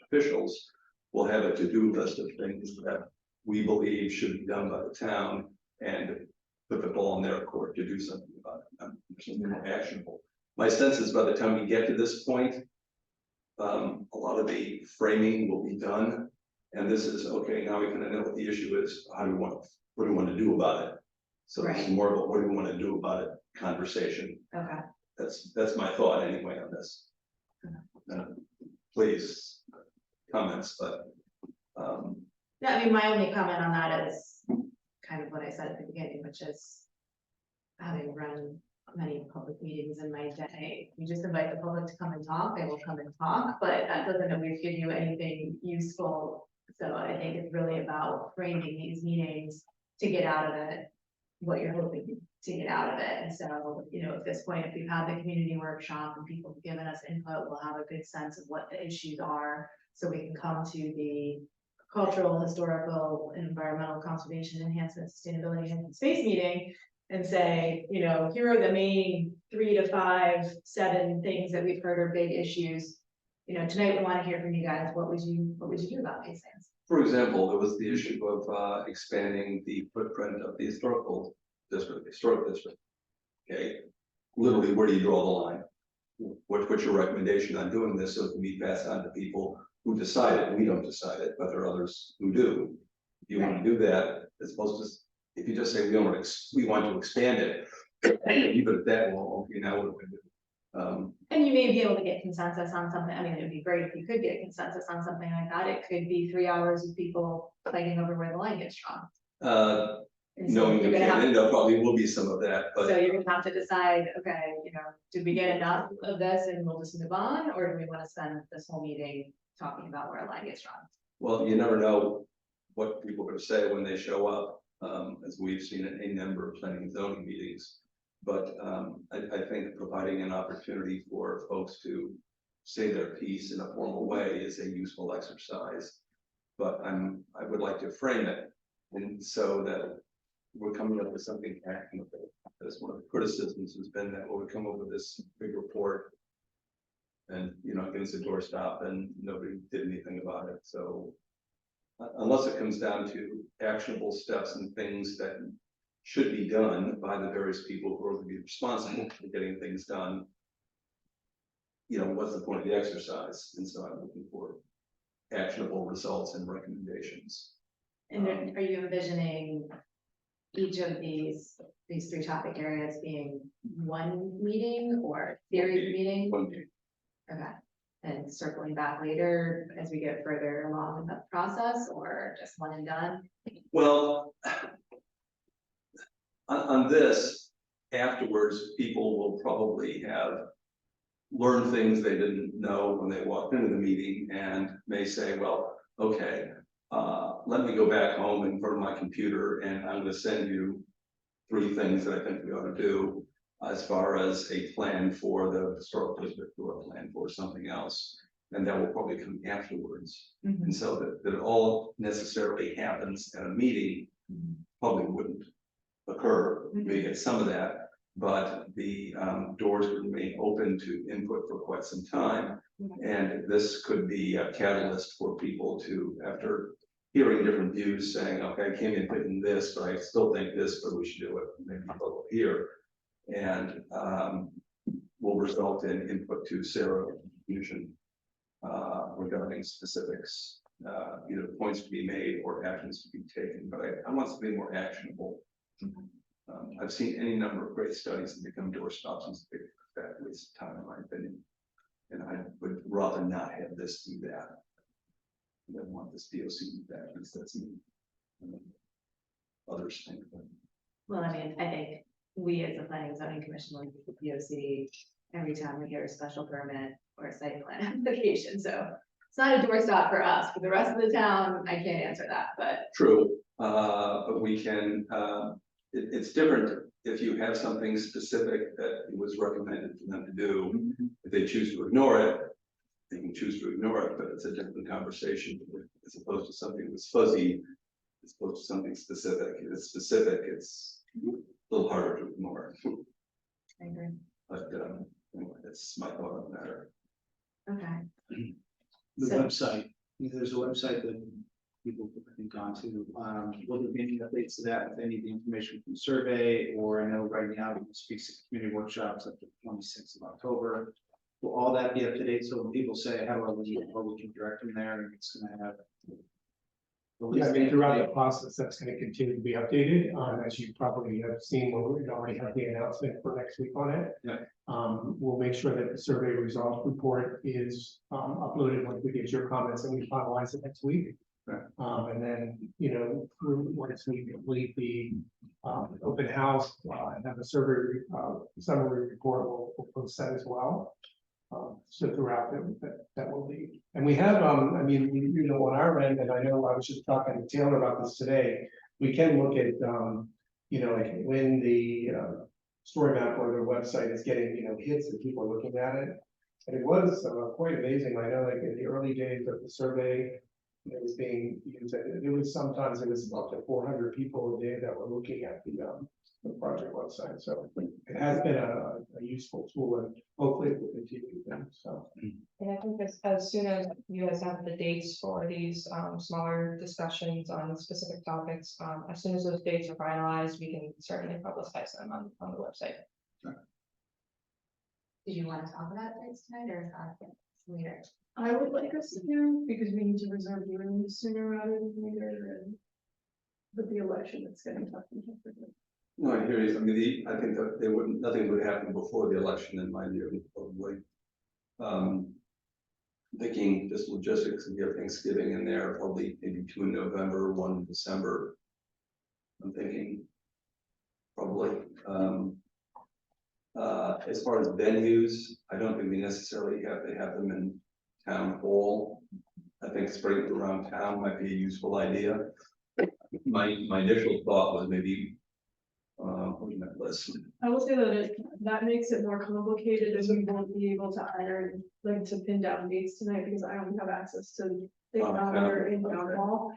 officials we'll have a to-do list of things that we believe should be done by the town and put the ball in their court to do something about it, something more actionable. My sense is by the time we get to this point, a lot of the framing will be done. And this is, okay, now we kind of know what the issue is, what do we want to do about it? So it's Right. more of a what do we want to do about it conversation. Okay. That's my thought anyway on this. Please, comments, but, Yeah, I mean, my only comment on that is kind of what I said at the beginning, which is having run many public meetings in my day, you just invite the public to come and talk, they will come and talk, but that doesn't always give you anything useful. So I think it's really about framing these meetings to get out of it what you're hoping to get out of it. And so, you know, at this point, if we've had the community workshop and people have given us input, we'll have a good sense of what the issues are. So we can come to the cultural, historical, and environmental conservation, enhancement, sustainability, and space meeting and say, you know, here are the main 3 to 5, 7 things that we've heard are big issues. You know, tonight we want to hear from you guys. What would you do about these things? for example, there was the issue of expanding the footprint of the historical district, Okay, literally, where do you draw the line? What's your recommendation on doing this so it can be passed on to people who decide it? We don't decide it, but there are others who do. If you want to do that, as opposed to, if you just say we want to expand it, leave it at that, well, okay, now what do we do? And you may be able to get consensus on something. I mean, it'd be great if you could get consensus on something like that. It could be 3 hours of people fighting over where the line gets drawn. And so Knowing you're you gonna have, can, there probably will be some of that, so but you're gonna have to decide, okay, you know, did we get enough of this and we'll just move on, or do we wanna spend this whole meeting talking about where a line gets drawn? well, you never know what people are gonna say when they show up, as we've seen at a number of planning and zoning meetings. But I think providing an opportunity for folks to say their piece in a formal way is a useful exercise. But I would like to frame it, and so that we're coming up with something actionable. That's one of the criticisms has been that, well, we come up with this big report. And, you know, against the doorstop and nobody did anything about it, so. Unless it comes down to actionable steps and things that should be done by the various people who are going to be responsible for getting things done. You know, what's the point of the exercise? And so I'm looking for actionable results and recommendations. And then are you envisioning each of these 3 topic areas being one meeting or series of meetings? One meeting. Okay, and circling back later as we get further along in the process, or just one and done? Well, on this, afterwards, people will probably have learned things they didn't know when they walked into the meeting and may say, well, okay, let me go back home in front of my computer and I'm gonna send you 3 things that I think we ought to do as far as a plan for the historical district or a plan for something else. And that will probably come afterwards. And so that it all necessarily happens at a meeting probably wouldn't occur. We get some of that, but the doors would remain open to input for quite some time. And this could be a catalyst for people to, after hearing different views, saying, okay, I came in thinking this, but I still think this, but we should do it maybe a little here. And will result in input to Sarah confusion regarding specifics, either points to be made or actions to be taken, but I want something more actionable. I've seen any number of great studies that become doorstops and big that waste of time, in my opinion. And I would rather not have this do that. I don't want this DOC to do that, because that's me. Others think that. Well, I mean, I think we as a planning and zoning commission, like the POC, every time we hear a special permit or a site plan application, so it's not a doorstop for us. For the rest of the town, I can't answer that, but. True, but we can, it's different if you have something specific that it was recommended for them to do. If they choose to ignore it, they can choose to ignore it, but it's a different conversation as opposed to something that's fuzzy, as opposed to something specific. If it's specific, it's a little harder to ignore. I agree. But anyway, that's my thought on the matter. Okay, The So- website, there's a website that people can gone to, will there be any updates to that, if they need the information from the survey, or I know right now we speak to community workshops up to 26th of October. Will all that be up to date, so when people say, how do we, or we can direct them there, and it's gonna have. Yeah, I mean, throughout the process, that's gonna continue to be updated, as you probably have seen, we already have the announcement for next week on it. Yeah. We'll make sure that the survey results report is, uploaded once we get your comments and we finalize it next week. Right. And then, once we complete the, open house, and have a survey, summary report, we'll post that as well. So throughout that will be, and we have, I mean, on our end, and I know I was just talking to Taylor about this today. We can look at, like when the, story map or their website is getting, hits and people are looking at it. And it was quite amazing. I know, like in the early days of the survey, it was being used, and it was sometimes it was up to 400 people a day that were looking at the project website. So it has been a useful tool, and hopefully it will continue then, so. And I think as soon as you guys have the dates for these smaller discussions on specific topics, as soon as those dates are finalized, we can certainly publicize them on the website. Did you want to talk about this tonight or is that later? I would like us to do, because we need to reserve the room sooner rather than later, and with the election, it's getting tough and tougher. No, I hear you. I mean, I think that nothing would happen before the election in my view, probably. Thinking just logistics and get Thanksgiving in there, probably maybe 2 in November, 1 in December. I'm thinking probably. As far as venues, I don't think we necessarily have to have them in town hall. I think spreading it around town might be a useful idea. My initial thought was maybe what's that list? I will say that that makes it more complicated, as we won't be able to iron, like to pin down dates tonight, because I don't have access to the calendar in town hall.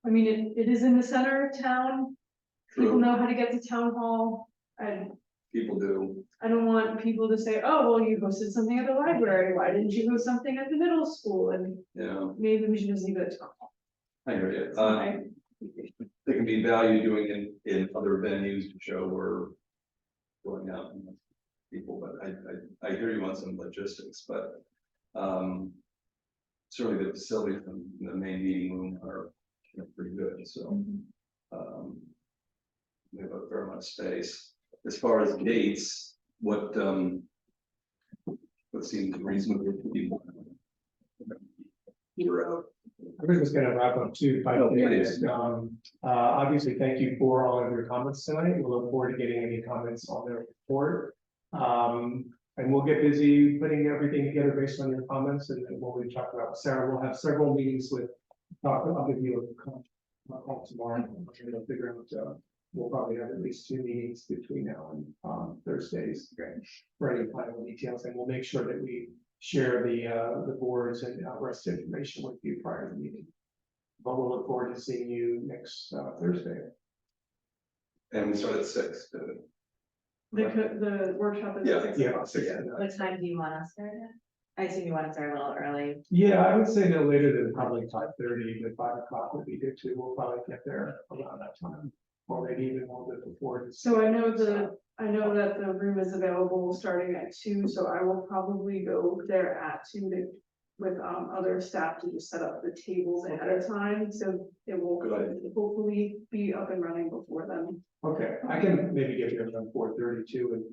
I mean, it is in the center of town, people True, know how to get to town hall, and people do. I don't want people to say, oh, well, you hosted something at the library, why didn't you host something at the middle school, and Yeah, maybe we should just leave it at town hall. I hear you. Right? There can be value doing in other venues to show we're going out and people, but I hear you on some logistics, but certainly the facilities in the main meeting room are pretty good, so we have a fair amount of space. As far as dates, what seems reasonable to people? You're out. We're just gonna wrap up too, by Oh, please. obviously, thank you for all of your comments tonight. We'll look forward to getting any comments on the report. And we'll get busy putting everything together based on your comments and then what we talked about. Sarah, we'll have several meetings with, I'll give you a call tomorrow. We'll figure out, we'll probably have at least 2 meetings between now and Thursdays. For any final details, and we'll make sure that we share the boards and rest information with you prior to the meeting. But we'll look forward to seeing you next Thursday. And we start at 6. The workshop is Yeah, at 6 Yeah, o'clock. 6. What time do you want us there? I assume you want to start a little early. Yeah, I would say no later than probably 5:30, but 5 o'clock would be good too. We'll probably get there around that time, or maybe even a little bit before. So I know that the room is available starting at 2, so I will probably go there at 2 with other staff to just set up the tables ahead of time, so it will Good idea. hopefully be up and running before then. Okay, I can maybe get there around 4:32 and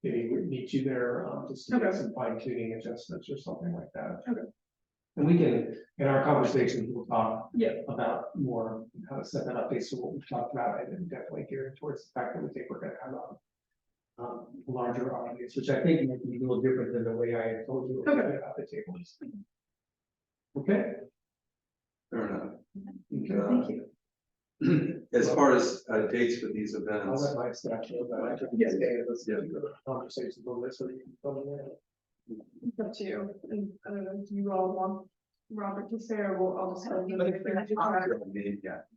maybe we meet you there, just to get Okay. some fine tuning adjustments or something like that. Okay. And we can, in our conversations, we'll talk Yeah. about more how to set that up based on what we've talked about, and then definitely geared towards the fact that we think we're gonna have a larger audience, which I think might be a little different than the way I had told you about the tables. Okay? Fair enough. Thank you. As far as dates for these I'll events, let my staff know that I can Yes. stay in this Yeah. conversation a little bit so you can fill me in. It's up to you, and I don't know, do you all want Robert to say, or I'll just. have him-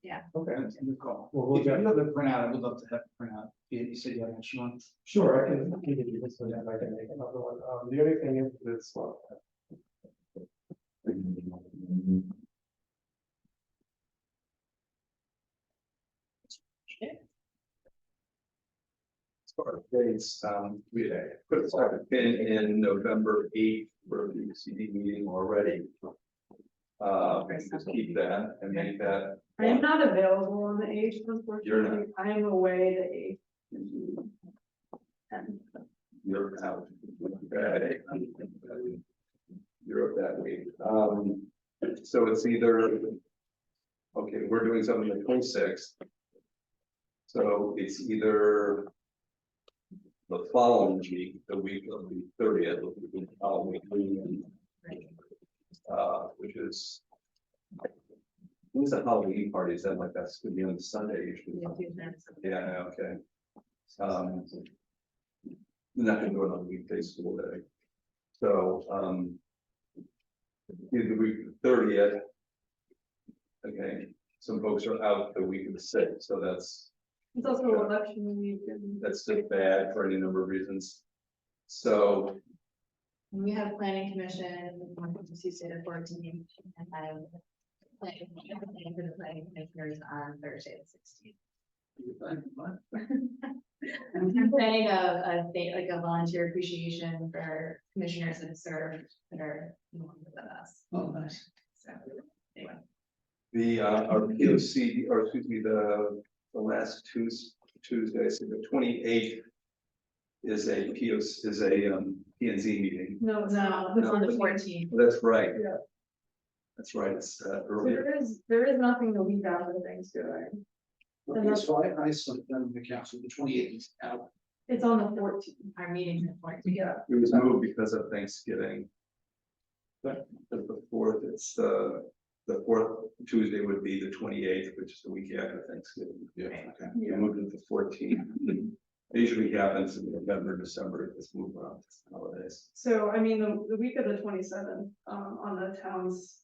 yeah, Okay. In the call. Well, we'll If you get- have the printout, I would love to have the printout. You said you had an extra one. Sure, I can give you this one, and I can make another one. The only thing is this one. far as dates, we put a pin in November 8th for the CD meeting already. Just keep that and make that. I am not available on the eighth, You're unfortunately, I am away the eighth. And You're out. Okay. You're up that week. So it's either. Okay, we're doing something the 26th. So it's either. The following week, the week of the 30th, the following week, which is. When's the Halloween party? Is that like that's gonna be on Sunday usually? Yeah, okay. We're not gonna do it on a weekday school day. So, either the week of the 30th. Okay, some folks are out the week of the 6th, so that's it's also election week and. just bad for any number of reasons. So, We have planning commission, Tuesday the 14th, and then. Planning for the planning commissioners on Thursday the 16th. I'm planning a thing, like a volunteer appreciation for commissioners that have served that are no longer with us. Oh, nice. So, anyway. the, our POC, or excuse me, the last Tuesday, so the 28th. Is a POC, is a, P and Z meeting. No, it's No, not. it's on the 14th. That's right. Yeah. That's right, it's So earlier. there is nothing the week after Thanksgiving, Okay, so I slipped down the council, the 28th is out. it's on the 14th. Our meeting is 14th. Yeah. It was moved because of Thanksgiving. But the fourth, it's the fourth Tuesday would be the 28th, which is the week after Thanksgiving. Yeah, okay. We moved it to 14th. It usually happens in November, December, it's moved around holidays. So, I mean, the week of the 27th, on the town's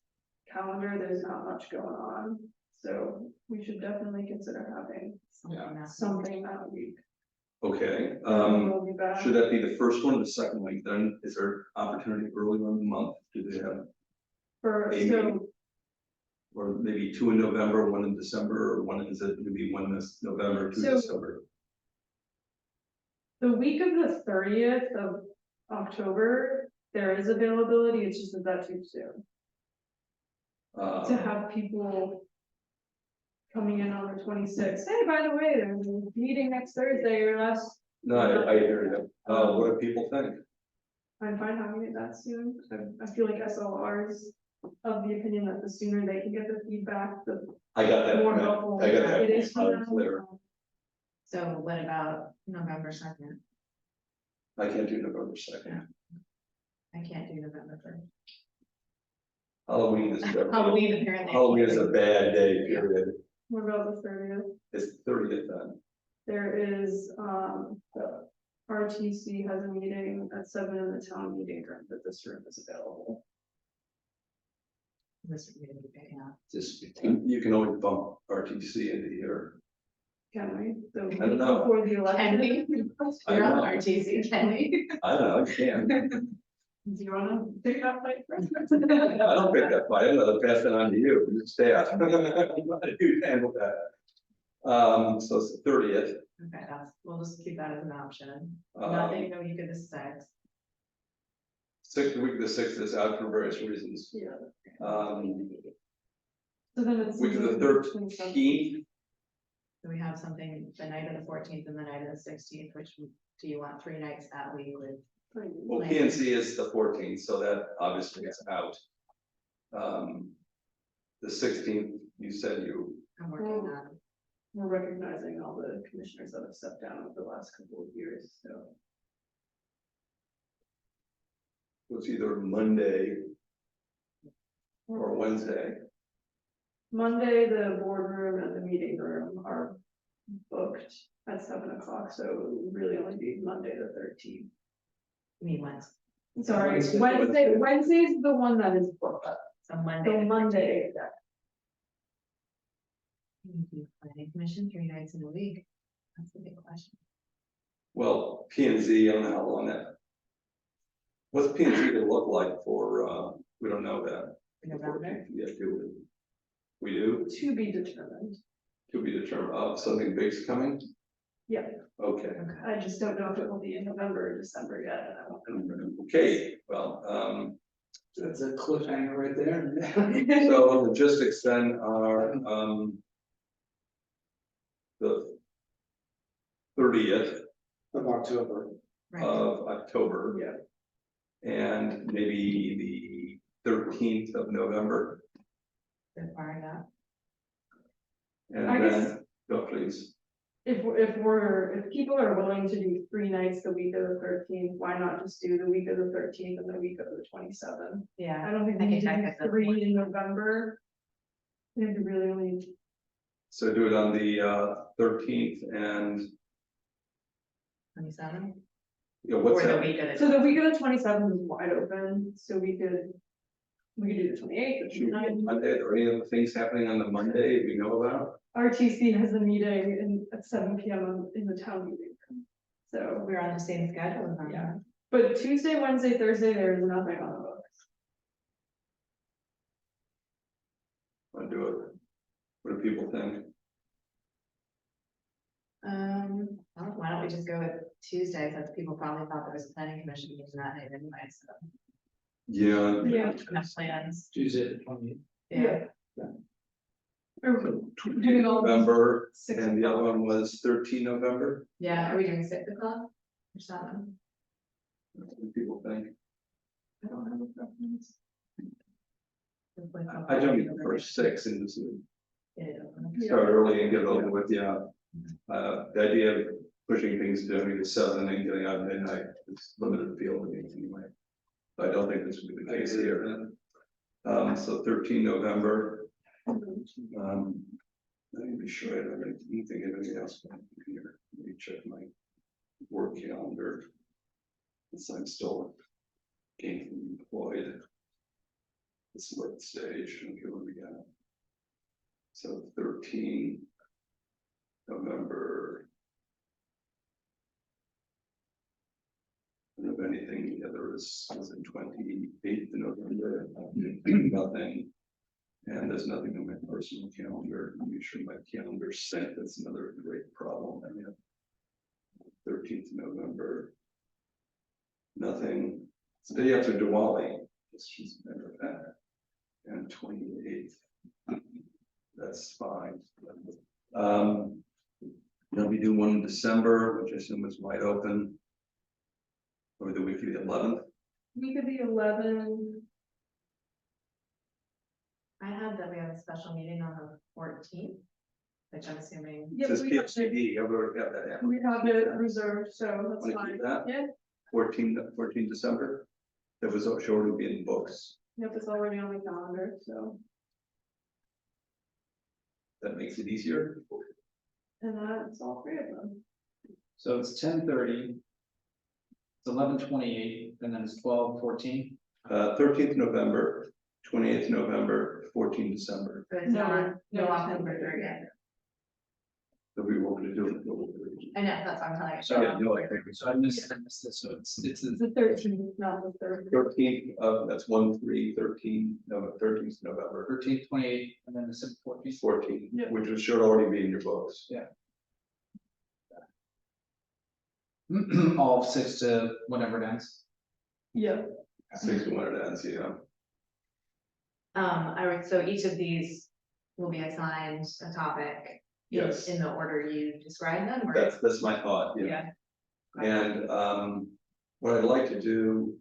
calendar, there's not much going on. So we should definitely consider having something that week. Okay, We'll be back. should that be the first one or the second week? Then is there opportunity earlier in the month? Do they have, So, or maybe 2 in November, 1 in December, or one, is it gonna be 1 this November, 2 So- December? the week of the 30th of October, there is availability, it's just that too soon to have people coming in on the 26th. Hey, by the way, there's a meeting next Thursday or less. No, I hear you. What do people think? I'm fine having it that soon. I feel like SLR is of the opinion that the sooner they can get the feedback, the I got that. more Matt. helpful I got that. it is for them. Clear. So what about November 2nd? I can't do November 2nd. I can't do November 1st. Halloween is. Halloween apparently. Halloween is a bad day, period. What about the 30th? It's 30th then. There is, the RTC has a meeting at 7 in the town meeting room, that this room is available. This is gonna be picking up. This, You can always bump RTC into here. Can we? The week don't know. before the Can election? we? I You're on know. RTC, can we? I don't know, you can. Do you wanna pick that fight? I don't pick that fight, I'm gonna pass it on to you, you staff. You handle that. So it's the 30th. Okay, we'll just keep that as an option. Um, Nothing, no, you could decide. Sixth week, the 6th is out for various reasons. Yeah. Um, So then it's. week of the 13th, So we have something the night of the 14th and the night of the 16th, which do you want 3 nights that week with? well, PNC is the 14th, so that obviously is out. The 16th, you said you, I'm working on. We're recognizing all the commissioners that have stepped down over the last couple of years, so. was either Monday or Wednesday. Monday, the boardroom and the meeting room are booked at 7 o'clock, so it would really only be Monday the 13th. I mean, Wednesday, Sorry, Wednesday. Wednesday's the one that is booked, so Monday. so Monday, Planning commission 3 nights in a week. That's the big question. Well, P and Z, I don't know how long that. What's P and Z gonna look like for, we don't know that. For November. Yeah, do we do, to be determined. to be determined, something big's coming, Yeah, Okay. I just don't know if it will be in November or December yet. And I won't- Okay, well, That's a cliffhanger right there. so logistics then are, the 30th Of October. Right, of October. Yeah. And maybe the 13th of November, so far enough. and I guess- then, go please. If people are willing to do 3 nights the week of the 13th, why not just do the week of the 13th and the week of the 27th? Yeah, I don't think I we can need to check do if that's 3 more. in November. Maybe really only, So do it on the 13th and, 27. what's Or the that? week of so the, the week of the 27th is wide open, so we could do the 28th, the Shoot, 29th. Monday, or any other things happening on the Monday we know about? RTC has a meeting at 7 PM in the town meeting. room. So, we're on the same schedule. then. Yeah. but Tuesday, Wednesday, Thursday, there is nothing on the books. Wanna do it? What do people think? Well, why don't we just go with Tuesday, since people probably thought there was a planning commission meeting that night anyway, so. Yeah. Yeah. Enough plans, Tuesday, the 20th. yeah. Or doing all November, 6 and the other o'clock. one was 13 November, Yeah, are we doing 6 o'clock or 7? what do people think? I don't have a preference. I don't prefer 6 in this, Yeah. start early and get it over with, yeah. The idea of pushing things to maybe 7 and getting out at midnight is limited appeal to me anyway. But I don't think this will be the case here. So 13 November, let me be sure I don't have anything else here. Let me check my work calendar. Since I'm still gainfully employed. This late stage, okay, what do we got? So 13 November. I don't have anything, the other is in 28th of November, nothing. And there's nothing on my personal calendar, I'm sure my calendar's set, that's another great problem, I mean. 13th of November. Nothing, it's the day after Diwali, just as a matter of fact. And 28th. That's fine. Then we do one in December, which I assume is wide open. Or the week of the 11th. Week of the 11th, I had that we have a special meeting on the 14th, which I'm assuming. yeah, Says we have it, PFCD, I've already got that. we have it reserved, so that's Wanna fine. keep that? Yeah, 14 December. That was already be in books, yep, it's already on the calendar, so, that makes it easier. and that's all 3 of them. So it's 10:30. It's 11:28, and then it's 12:14. 13th November, 28th November, 14 December, But it's No, not, no no, October 30th. that we were gonna do it. I know, that's what I'm telling you. Sorry, Yeah, no, I think So I missed this, so it's It's the 13th, not the 3rd. 13th of, that's 1/3/13, no, 13th November, 13th, 28th, and then December 14th. 14, Yeah. which should already be in your books. All 6 to whatever it ends. Yeah, 6 to 1 it ends, yeah. I would, so each of these will be assigned a topic. Yes. In the order you described them, or? That's my thought, yeah. Yeah, And what I'd like to do,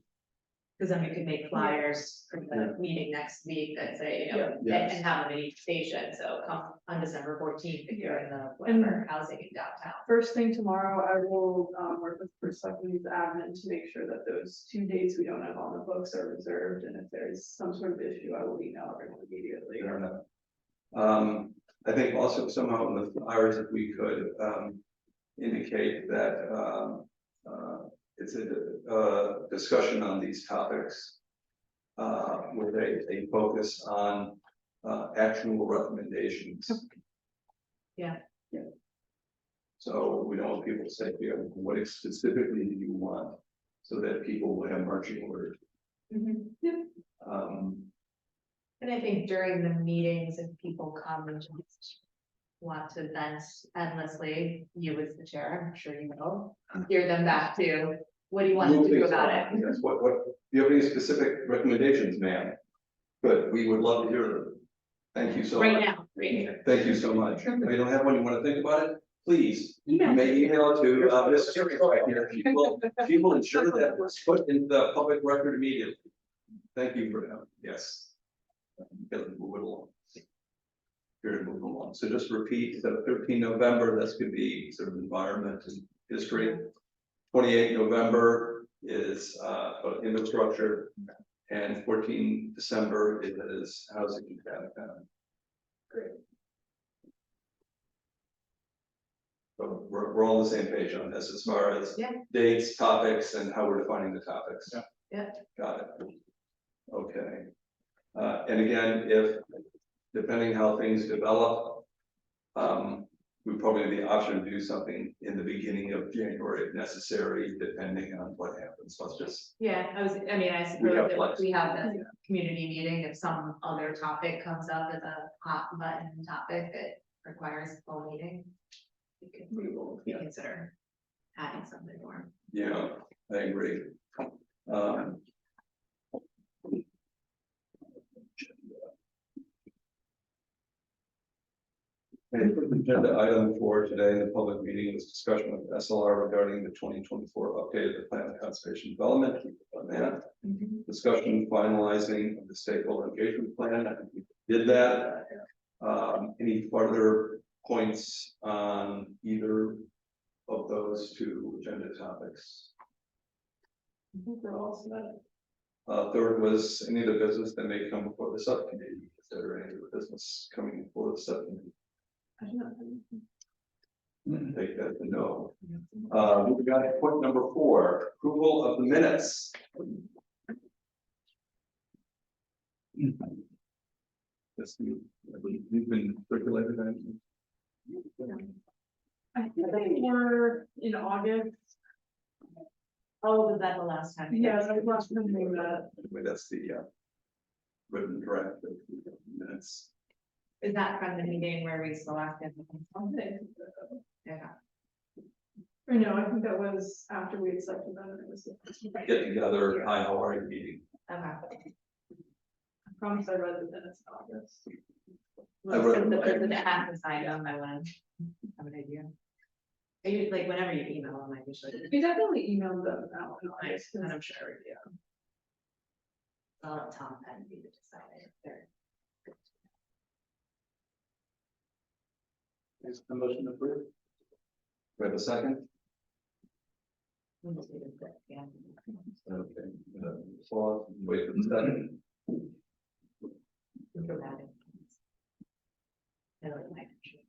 because then we could make flyers for the meeting next week that say, you know, and Yes. and have them in each station, so come on December 14th, if you're in the And- whatever housing in downtown. first thing tomorrow, I will work with First Selectmen's admin to make sure that those 2 dates we don't have on the books are reserved, and if there's some sort of issue, I will email everyone immediately. fair enough. I think also somehow in the flyers, if we could indicate that it's a discussion on these topics. With a focus on actionable recommendations. Yeah. Yeah. So we don't want people to say, you know, what specifically do you want? So that people will have marching orders. Mhm. Um, And I think during the meetings, if people come and just want to vent endlessly, you as the chair, I'm sure you know, hear them back to, what do you want to do about it? Yes, do you have any specific recommendations, ma'am? Good, we would love to hear them. Thank you so much. Right now, right here. Thank you so much. If you don't have one, you want to think about it, please, you Email. may email it to, this is right here. She will ensure that it's put in the public record immediately. Thank you for that, yes. Gotta move it along. Here to move along, so just repeat, the 13 November, that's gonna be sort of environment and history. 28 November is, infrastructure, and 14 December is housing and downtown. Great. So we're all on the same page on this as far as Yeah. dates, topics, and how we're defining the topics. Yeah. Yeah. Got it. Okay. And again, if, depending how things develop, we probably have the option to do something in the beginning of January if necessary, depending on what happens. Let's just, Yeah, I suppose have that flex. we have the community meeting, if some other topic comes up as a hot button topic that requires a full meeting. We will consider adding something more. yeah, I agree. And agenda item for today in the public meeting was discussion of SLR regarding the 2024 update of the plan of conservation development. Keep it on that. Discussion finalizing of the stakeholder engagement plan. I think we did that. Any further points on either of those two agenda topics? I think we're all set. Third was any of the business that may come before the subcommittee. Is there any of the business coming before the subcommittee? I do not think- Take that to no. We got point number 4, approval of the minutes. Yes, we've been circulated. I think they were in August. Oh, was that the last time? Yeah, that was last time we met. Anyway, that's the written draft of the minutes. Is that from the meeting where we selected? Yeah. Or no, I think that was after we had selected them. It was. Get together, hi, how are you meeting? Okay. I promise I read the minutes in August. I wrote Since it. the act aside, I want to have an idea. Are you, like, whenever you email them, I usually, We definitely emailed them out in August. and I'm sure, yeah. I'll let Tom and you decide if they're. Is the motion approved? We have a second? we'll just leave it there, yeah. Okay. So wait for the second. Dramatic. I like my picture.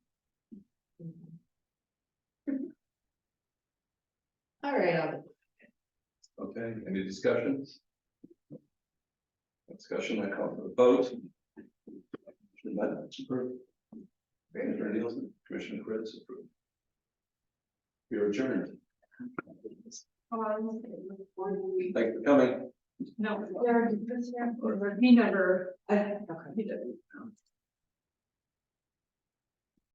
All right, Okay, any discussions? Discussion, I call for the vote. Commissioner Bennett, approved. Commissioner Nielsen, Commissioner Chris, approved. We are adjourned. Thanks for coming. No, he never. okay. He didn't.